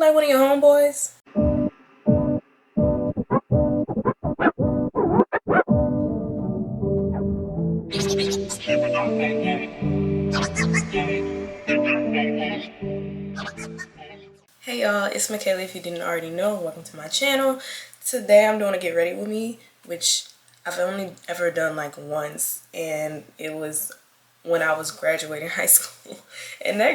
like one of your homeboys? Hey y'all, it's Micayla. If you didn't already know, welcome to my channel. Today I'm doing a get ready with me, which I've only ever done like once, and it was when I was graduating high school. And that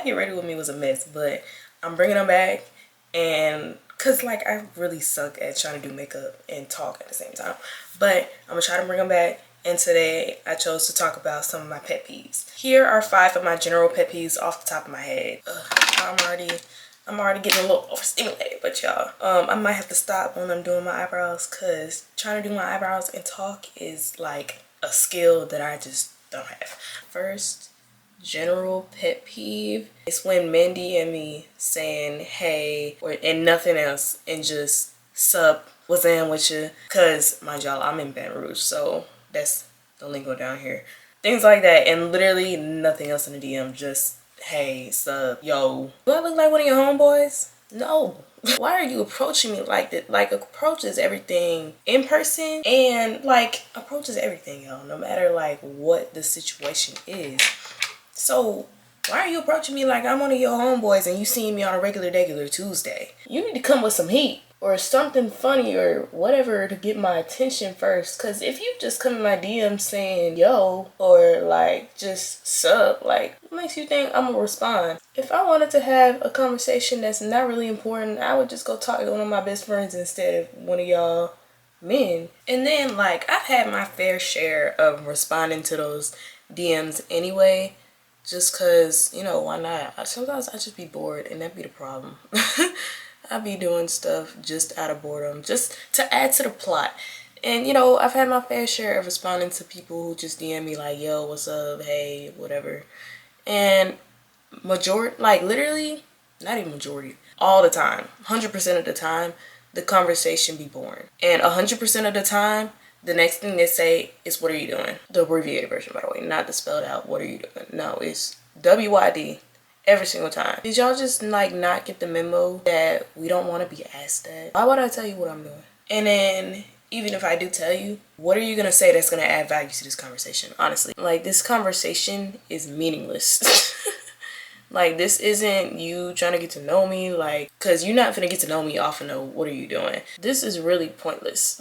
get ready with me was a mess, but I'm bringing them back, and cause like I really suck at trying to do makeup and talk at the same time, but I'm gonna try to bring them back. And today I chose to talk about some of my pet peeves. Here are 5 of my general pet peeves off the top of my head. I'm already getting a little overstimulated, but y'all, I might have to stop when I'm doing my eyebrows, because trying to do my eyebrows and talk is like a skill that I just don't have. First general pet peeve is when men DM me saying hey and nothing else, and just sup, what's in with you, because mind y'all, I'm in Baton Rouge, so that's the lingo down here. Things like that, and literally nothing else in the DM, just hey, sup, yo. Do I look like one of your homeboys? No. Why are you approaching me like that? Like, approaches everything in person, and like approaches everything, y'all, no matter like what the situation is. So why are you approaching me like I'm one of your homeboys and you seeing me on a regular Tuesday? You need to come with some heat or something funny or whatever to get my attention first. Because if you just come in my DM saying yo or like just sup, like what makes you think I'm gonna respond? If I wanted to have a conversation that's not really important, I would just go talk to one of my best friends instead of one of y'all men. And then like I've had my fair share of responding to those DMs anyway, just cause, you know, why not? Sometimes I just be bored, and that be the problem. I be doing stuff just out of boredom, just to add to the plot. And you know, I've had my fair share of responding to people who just DM me like, yo, what's up, hey, whatever. And majority, like literally, not even majority, all the time, 100% of the time, the conversation be boring. And 100% of the time, the next thing they say is, what are you doing? The abbreviated version, by the way, not the spelled out, what are you doing? No, it's WYD every single time. Did y'all just like not get the memo that we don't want to be asked that? Why would I tell you what I'm doing? And then even if I do tell you, what are you going to say that's going to add value to this conversation? Honestly, like this conversation is meaningless. Like, this isn't you trying to get to know me, like, because you're not gonna get to know me off of no, what are you doing? This is really pointless.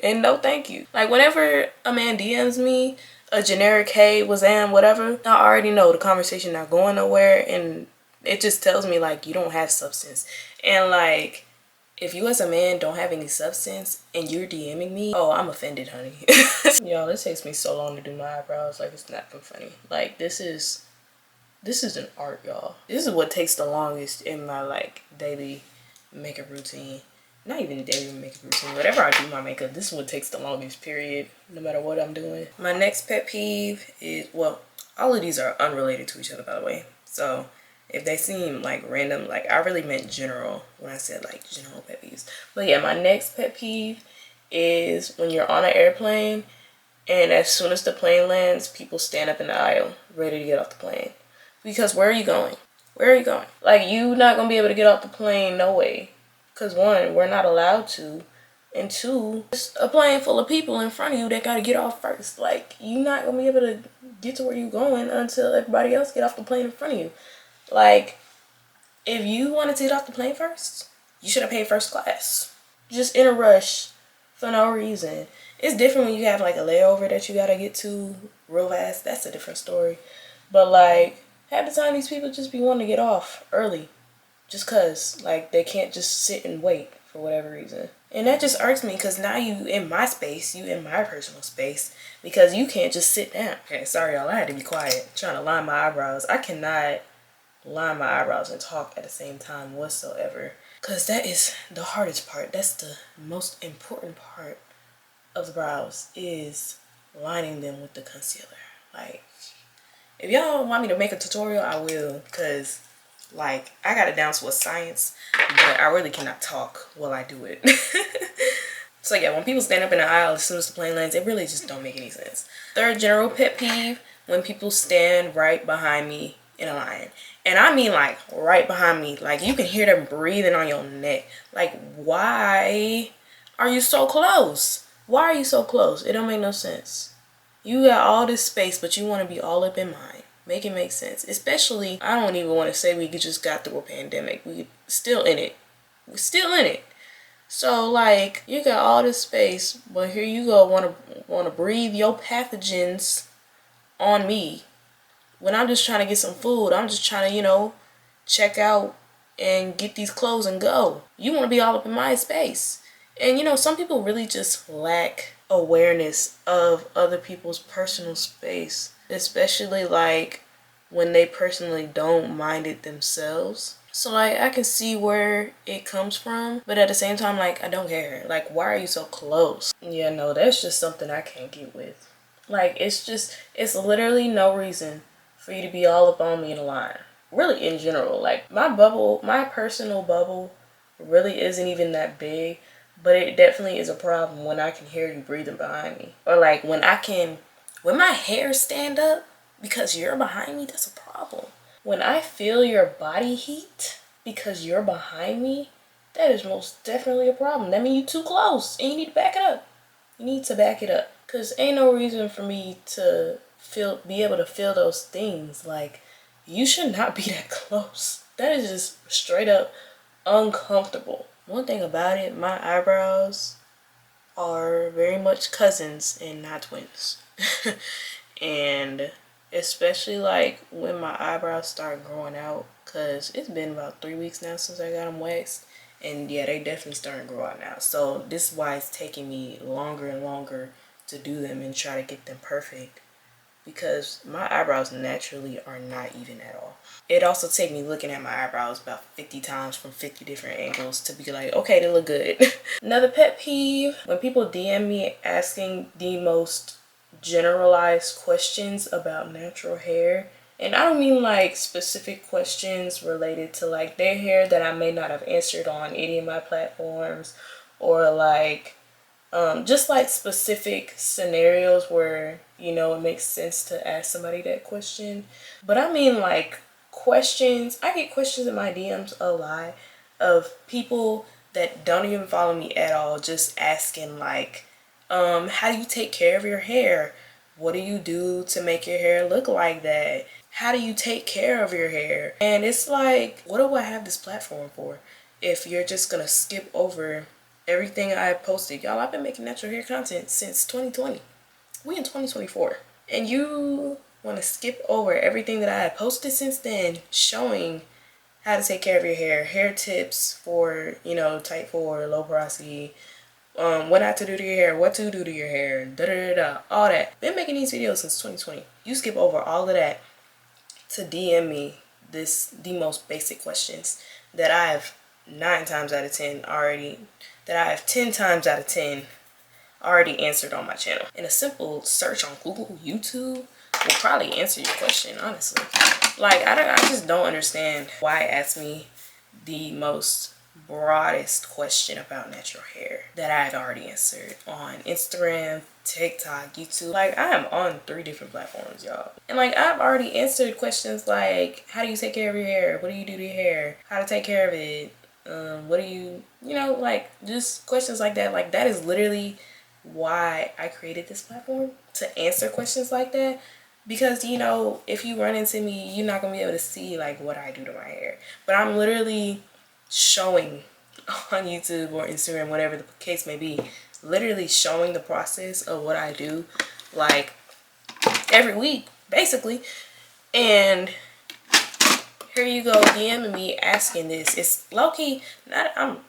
And no thank you. Like, whenever a man DMs me a generic hey, what's in, whatever, I already know the conversation not going nowhere, and it just tells me, like, you don't have substance. And, like, if you as a man don't have any substance and you're DMing me, oh, I'm offended, honey. Y'all, it takes me so long to do my eyebrows, like, it's not funny. Like, this is an art, y'all. This is what takes the longest in my like daily makeup routine. Not even daily makeup routine. Whenever I do my makeup, this is what takes the longest, period. No matter what I'm doing. My next pet peeve is, well, all of these are unrelated to each other, by the way. So if they seem like random, like I really meant general when I said like general pet peeves. But yeah, my next pet peeve is when you're on an airplane and as soon as the plane lands, people stand up in the aisle ready to get off the plane. Because where are you going? Where are you going? Like, you not going to be able to get off the plane, no way. Because 1, we're not allowed to. And 2, there's a plane full of people in front of you that got to get off first. Like, you not going to be able to get to where you're going until everybody else get off the plane in front of you. Like, if you wanted to get off the plane first, you should have paid first class. Just in a rush for no reason. It's different when you have, like, a layover that you got to get to real fast. That's a different story. But, like, half the time these people just be wanting to get off early just cause like they can't just sit and wait for whatever reason. And that just irks me, because now you in my space, you in my personal space, because you can't just sit down. Okay, sorry y'all, I had to be quiet trying to line my eyebrows. I cannot line my eyebrows and talk at the same time whatsoever, because that is the hardest part. That's the most important part of the brows, is lining them with the concealer. Like, if y'all want me to make a tutorial, I will, because like I got it down to a science, but I really cannot talk while I do it. So yeah, when people stand up in the aisle as soon as the plane lands, it really just don't make any sense. Third general pet peeve, when people stand right behind me in a line. And I mean like right behind me. Like you can hear them breathing on your neck. Like why are you so close? Why are you so close? It don't make no sense. You got all this space, but you want to be all up in mine. Make it make sense. Especially, I don't even want to say we just got through a pandemic. We still in it. We're still in it. So like you got all this space, but here you go want to breathe your pathogens on me. When I'm just trying to get some food, I'm just trying to, you know, check out and get these clothes and go. You want to be all up in my space. And you know, some people really just lack awareness of other people's personal space, especially like when they personally don't mind it themselves. So like I can see where it comes from, but at the same time, like I don't care. Like why are you so close? Yeah, no, that's just something I can't get with. Like it's literally no reason for you to be all up on me in a line. Really in general, like my personal bubble really isn't even that big, but it definitely is a problem when I can hear you breathing behind me. Or like when my hair stand up because you're behind me, that's a problem. When I feel your body heat because you're behind me, that is most definitely a problem. That means you're too close and you need to back it up. You need to back it up. Because ain't no reason for me to be able to feel those things. Like, you should not be that close. That is just straight up uncomfortable. One thing about it, my eyebrows are very much cousins and not twins. And especially like when my eyebrows start growing out, because it's been about 3 weeks now since I got them waxed, and yeah, they definitely starting to grow out now. So this is why it's taking me longer and longer to do them and try to get them perfect, because my eyebrows naturally are not even at all. It also takes me looking at my eyebrows about 50 times from 50 different angles to be like, okay, they look good. Another pet peeve, when people DM me asking the most generalized questions about natural hair. And I don't mean like specific questions related to like their hair that I may not have answered on any of my platforms, or like just like specific scenarios where, you know, it makes sense to ask somebody that question. But I mean like questions, I get questions in my DMs a lot of people that don't even follow me at all, just asking like, how do you take care of your hair? What do you do to make your hair look like that? How do you take care of your hair? And it's like, what do I have this platform for if you're just gonna skip over everything I posted? Y'all, I've been making natural hair content since 2020. We in 2024. And you want to skip over everything that I had posted since then, showing how to take care of your hair tips for, you know, type 4, low porosity, what not to do to your hair, what to do to your hair, all that. Been making these videos since 2020. You skip over all of that to DM me the most basic questions that I have 9 times out of 10 already, that I have 10 times out of 10 already answered on my channel. And a simple search on Google, YouTube will probably answer your question, honestly. Like, I just don't understand why ask me the most broadest question about natural hair that I had already answered on Instagram, TikTok, YouTube. Like, I am on 3 different platforms, y'all. And like, I've already answered questions like, how do you take care of your hair? What do you do to your hair? How to take care of it? What do you know, like just questions like that. Like, that is literally why I created this platform, to answer questions like that. Because, you know, if you run into me, you're not gonna be able to see like what I do to my hair. But I'm literally showing on YouTube or Instagram, whatever the case may be, literally showing the process of what I do like every week basically. And here you go DMing me asking this. It's low-key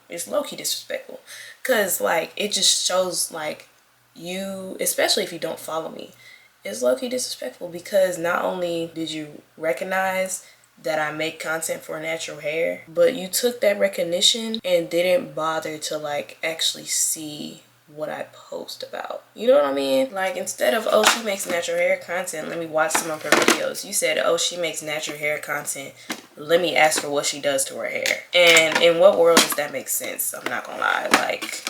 it's low-key disrespectful, because like it just shows like you, especially if you don't follow me, it's low-key disrespectful, because not only did you recognize that I make content for natural hair, but you took that recognition and didn't bother to like actually see what I post about. You know what I mean? Like, instead of, oh, she makes natural hair content, let me watch some of her videos, you said, oh, she makes natural hair content, let me ask her what she does to her hair. And in what world does that make sense? I'm not gonna lie. Like,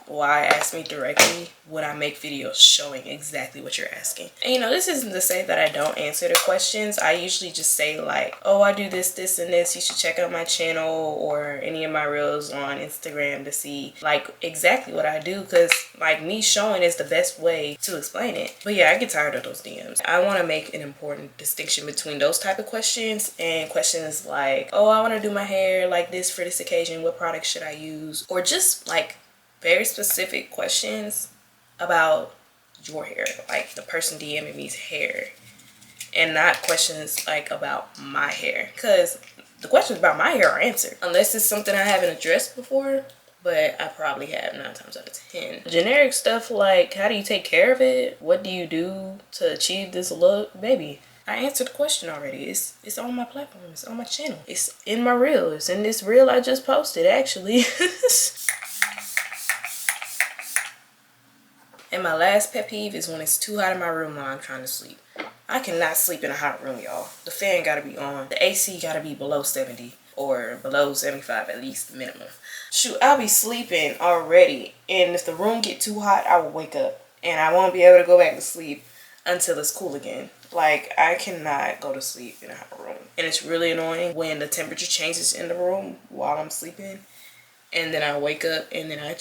why ask me directly when I make videos showing exactly what you're asking. And you know, this isn't to say that I don't answer the questions. I usually just say like, oh, I do this, this, and this. You should check out my channel or any of my reels on Instagram to see like exactly what I do, because like me showing is the best way to explain it. But yeah, I get tired of those DMs. I want to make an important distinction between those type of questions and questions like, oh, I want to do my hair like this for this occasion. What product should I use? Or just like very specific questions about your hair, like the person DMing me's hair, and not questions like about my hair, because the questions about my hair are answered unless it's something I haven't addressed before, but I probably have 9 times out of 10. Generic stuff like, how do you take care of it? What do you do to achieve this look? Baby, I answered the question already. It's on my platform. It's on my channel. It's in my reel. It's in this reel I just posted, actually. And my last pet peeve is when it's too hot in my room while I'm trying to sleep. I cannot sleep in a hot room, y'all. The fan gotta be on. The AC gotta be below 70 or below 75 at least, minimum. Shoot, I'll be sleeping already, and if the room get too hot, I will wake up and I won't be able to go back to sleep until it's cool again. Like, I cannot go to sleep in a hot room. And it's really annoying when the temperature changes in the room while I'm sleeping. And then I wake up and then I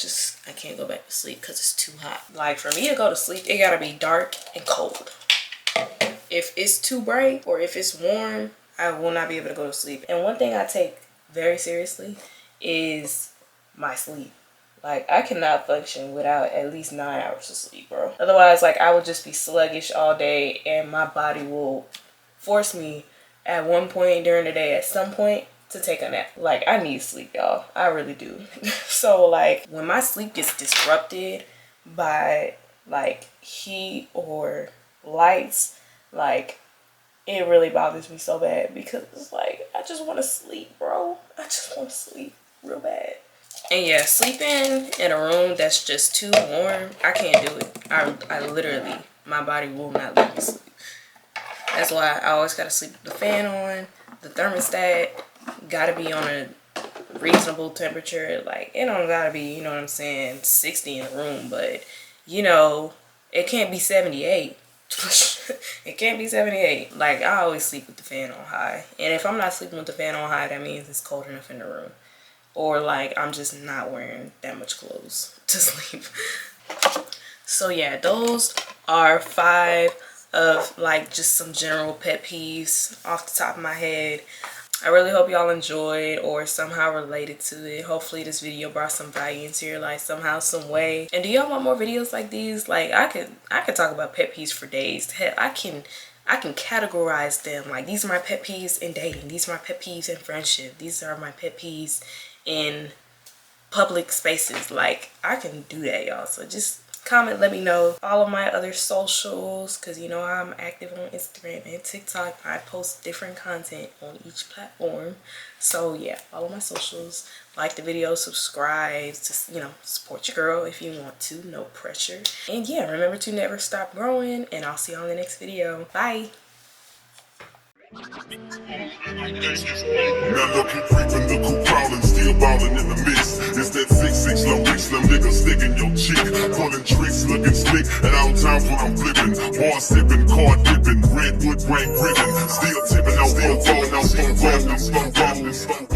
can't go back to sleep because it's too hot. Like, for me to go to sleep, it gotta be dark and cold. If it's too bright or if it's warm, I will not be able to go to sleep. And one thing I take very seriously is my sleep. Like, I cannot function without at least 9 hours of sleep, bro. Otherwise, like, I would just be sluggish all day and my body will force me at one point during the day, at some point, to take a nap. Like, I need sleep, y'all. I really do. So like, when my sleep gets disrupted by like heat or lights, like, it really bothers me so bad, because it's like, I just want to sleep, bro. I just want to sleep real bad. And yeah, sleeping in a room that's just too warm, I can't do it. I literally, my body will not let me sleep. That's why I always gotta sleep with the fan on. The thermostat gotta be on a reasonable temperature. Like, it don't gotta be, you know what I'm saying, 60 in the room, but you know, it can't be 78. It can't be 78. Like, I always sleep with the fan on high. And if I'm not sleeping with the fan on high, that means it's cold enough in the room. Or like, I'm just not wearing that much clothes to sleep. So yeah, those are 5 of like just some general pet peeves off the top of my head. I really hope y'all enjoyed or somehow related to it. Hopefully this video brought some value into your life somehow, some way. And do y'all want more videos like these? Like, I could talk about pet peeves for days. Hell, I can categorize them. Like, these are my pet peeves in dating. These are my pet peeves in friendship. These are my pet peeves in public spaces. Like, I can do that, y'all. So just comment, let me know. Follow my other socials, because you know I'm active on Instagram and TikTok. I post different content on each platform. So yeah, follow my socials, like the video, subscribe to, you know, support your girl if you want to, no pressure. And yeah, remember to never stop growing, and I'll see you on the next video. Bye. Now look, you creeping, the cool prowling, still ballin' in the mix. It's that 6'6" low rich slim nigga sticking your cheek, pulling tricks, looking slick at all times when I'm flipping. Bar sipping, car dipping, redwood grain gripping, still tipping out, still falling out, slow rolling, slow rolling, slow